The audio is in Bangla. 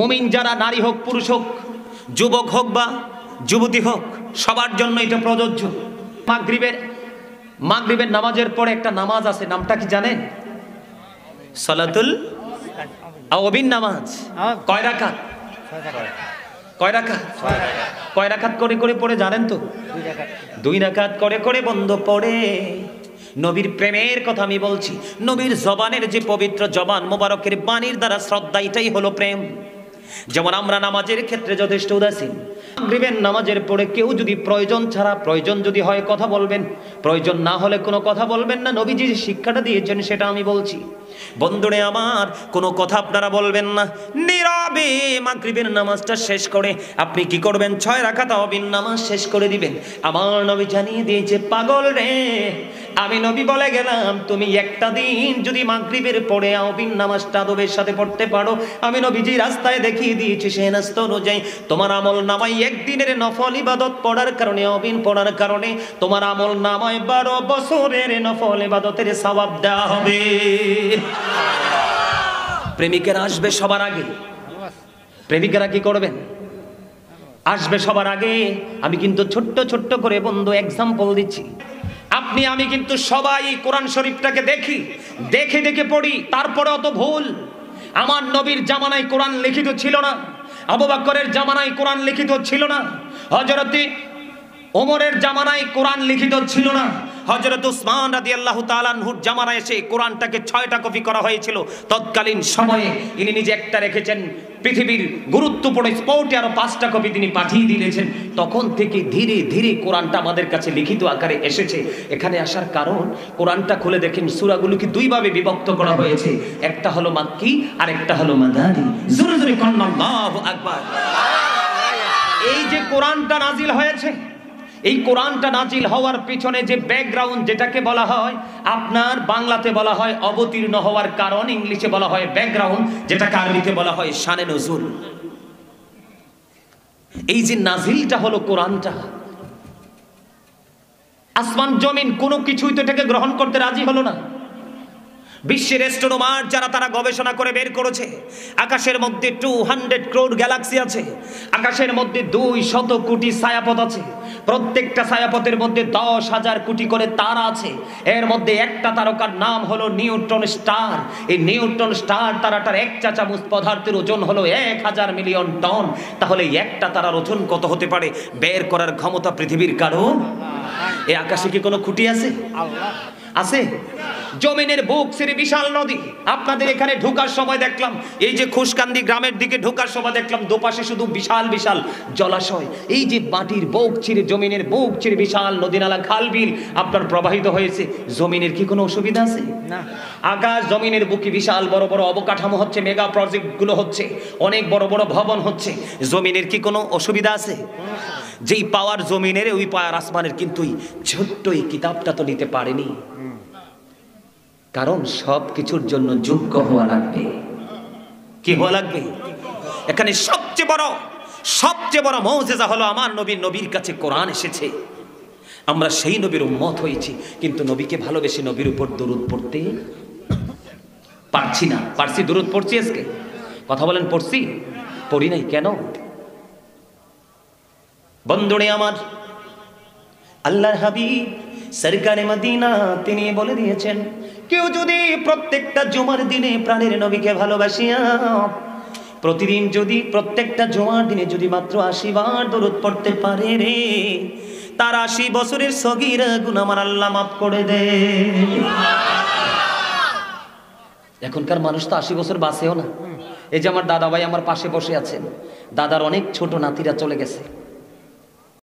মুমিন যারা, নারী হোক পুরুষ হোক, যুবক হোক বা যুবতী হোক, সবার জন্য এটা প্রযোজ্য। মাগরিবের নামাজের পরে একটা নামাজ আছে, নামটা কি জানেন? সালাতুল আওয়াবিন নামাজ। কয় রাকাত? কয় রাকাত? কয় রাকাত করে করে পড়ে জানেন তো? 2 রাকাত করে করে বন্ধ পড়ে। নবীর প্রেমের কথা আমি বলছি। নবীর জবানের যে পবিত্র জবান মোবারকের বাণীর দ্বারা শ্রদ্ধা, এটাই হলো প্রেম। যেমন আমরা নামাজের ক্ষেত্রে যথেষ্ট উদাসীন। মাগরিবের নামাজের পরে কেউ যদি প্রয়োজন ছাড়া, প্রয়োজন যদি হয় কথা বলবেন, প্রয়োজন না হলে কোনো কথা বলবেন না। নবীজি যে শিক্ষাটা দিয়েছেন সেটা আমি বলছি। বন্ধুরে আমার, কোনো কথা আপনারা বলবেন না, নীরবে মাগরিবের নামাজটা শেষ করে আপনি কি করবেন? 6 রাকাত আওয়াবিন নামাজ শেষ করে দিবেন। আমার নবী জানিয়ে দিয়েছে, পাগল রে, আমি নবী বলে গেলাম, তুমি একটা দিন যদি মাগরিবের পরে আওয়াবিন নামাজটা আদবের সাথে পড়তে পারো, আমি নবীজি রাস্তায় দেখিয়ে দিয়েছি সেই রাস্তা অনুযায়ী তোমার আমল নামায় একদিনের নফল ইবাদত পড়ার কারণে, আওয়াবিন পড়ার কারণে তোমার আমল নামায় 12 বছরের নফল ইবাদতের সওয়াব দেওয়া হবে। প্রেমিকেরা আসবে সবার আগে। প্রেমিকেরা কি করবেন? আসবে সবার আগে। আমি কিন্তু ছোট্ট ছোট্ট করে বন্ধু এক্সাম্পল দিচ্ছি। আপনি আমি কিন্তু সবাই কোরআন শরীফটাকে দেখি, দেখে দেখে পড়ি, তারপরে অত ভুল। আমার নবীর জামানায় কোরআন লিখিত ছিল না, আবু বকরের জামানায় কোরআন লিখিত ছিল না, হযরত ওমরের জামানায় কোরআন লিখিত ছিল না, হযরত উসমান রাদিয়াল্লাহু তাআলা আনহুর জামানায় এসে কোরআনটাকে 6টা কপি করা হয়েছিল। তৎকালীন সময়ে ইনি নিজে একটা রেখেছেন, পৃথিবীর গুরুত্বপূর্ণ স্পটে আরো 5টা কপি তিনি পাঠিয়ে দিয়েছেন। তখন থেকে ধীরে ধীরে কোরআনটা আমাদের কাছে লিখিত আকারে এসেছে। এখানে আসার কারণ, কোরআনটা খুলে দেখেন সূরাগুলোকে 2 ভাবে বিভক্ত করা হয়েছে। একটা হলো মাক্কি আর একটা হলো মাদানী। জোরে জোরে কোন আল্লাহু আকবার। এই যে কোরআনটা নাজিল হয়েছে, এই কোরআনটা নাজিল হওয়ার পিছনে যে ব্যাকগ্রাউন্ড, যেটাকে বলা হয় আপনার বাংলাতে বলা হয় অবতীর্ণ হওয়ার কারণ, ইংলিশে বলা হয় ব্যাকগ্রাউন্ড, যেটাকে আরবিতে বলা হয় শানে নজুল। এই যে নাজিলটা হলো কোরআনটা, আসমান জমিন কোনো কিছুই তো এটাকে গ্রহণ করতে রাজি হলো না। বিশ্বের অ্যাস্ট্রোনমার যারা, তারা গবেষণা করে বের করেছে আকাশের মধ্যে 200 crore গ্যালাক্সি আছে, আকাশের মধ্যে 200 কোটি ছায়াপথ আছে, প্রত্যেকটা ছায়াপথের মধ্যে 10,000 কোটি করে তারা আছে। এর মধ্যে একটা তারকার নাম হলো নিউট্রন স্টার। এই নিউট্রন স্টার তারাটার 1 চা চামচ পদার্থের ওজন হলো 1000 মিলিয়ন টন। তাহলে একটা তারার ওজন কত হতে পারে বের করার ক্ষমতা পৃথিবীর কারো? এই আকাশে কি কোনো খুঁটি আছে? আছে? জমিনের বুক ছেড়ে বিশাল নদী। আপনাদের এখানে ঢোকার সময় দেখলাম, এই যে খুশকান্দি গ্রামের দিকে ঢোকার সময় দেখলাম দুপাশে শুধু বিশাল বিশাল জলাশয়। এই যে মাটির বুক ছিঁড়ে, জমিনের বুক ছিঁড়ে বিশাল নদী নালা খাল বিল আপনার প্রবাহিত হয়েছে। জমিনের কি কোনো অসুবিধা আছে? না। আকাশ জমিনের বুকে বিশাল বড় বড় অবকাঠামো হচ্ছে, মেগা প্রজেক্ট গুলো হচ্ছে, অনেক বড় বড় ভবন হচ্ছে। জমিনের কি কোনো অসুবিধা আছে? যেই পাওয়ার জমিনের, ওই পাওয়ার আসমানের কিন্তু ছোট্ট এই কিতাবটা তো নিতে পারেনি। কারণ সব কিছুর জন্য যোগ্য হওয়া লাগবে। কি হওয়া লাগবে? এখানে সবচেয়ে বড় মুজিজা হলো আমার নবীর কাছে কোরআন এসেছে। আমরা সেই নবীর উম্মত হয়েছি, কিন্তু নবীকে ভালোবেসে নবীর উপর দরুদ পড়তে পারছি না। পারছি? দরুদ পড়ছি আজকে? কথা বলেন, পড়ছি? পড়ি নাই কেন? বন্ধুরে আমার, আল্লাহর হাবিব সরকারে মদিনা তিনি বলে দিয়েছেন, কেউ যদি প্রত্যেকটা জুমার দিনে প্রাণের নবীকে ভালোবাসিয়া প্রতিদিন যদি প্রত্যেকটা জুমার দিনে যদি মাত্র 80 বার দরুদ পড়তে পারে রে, তার 80 বছরের সগীরা গুনাহ আমার আল্লাহ মাফ করে দেয়। এখনকার মানুষ তো 80 বছর বাঁচেও না। এই যে আমার দাদা ভাই আমার পাশে বসে আছেন, দাদার অনেক ছোট নাতিরা চলে গেছে।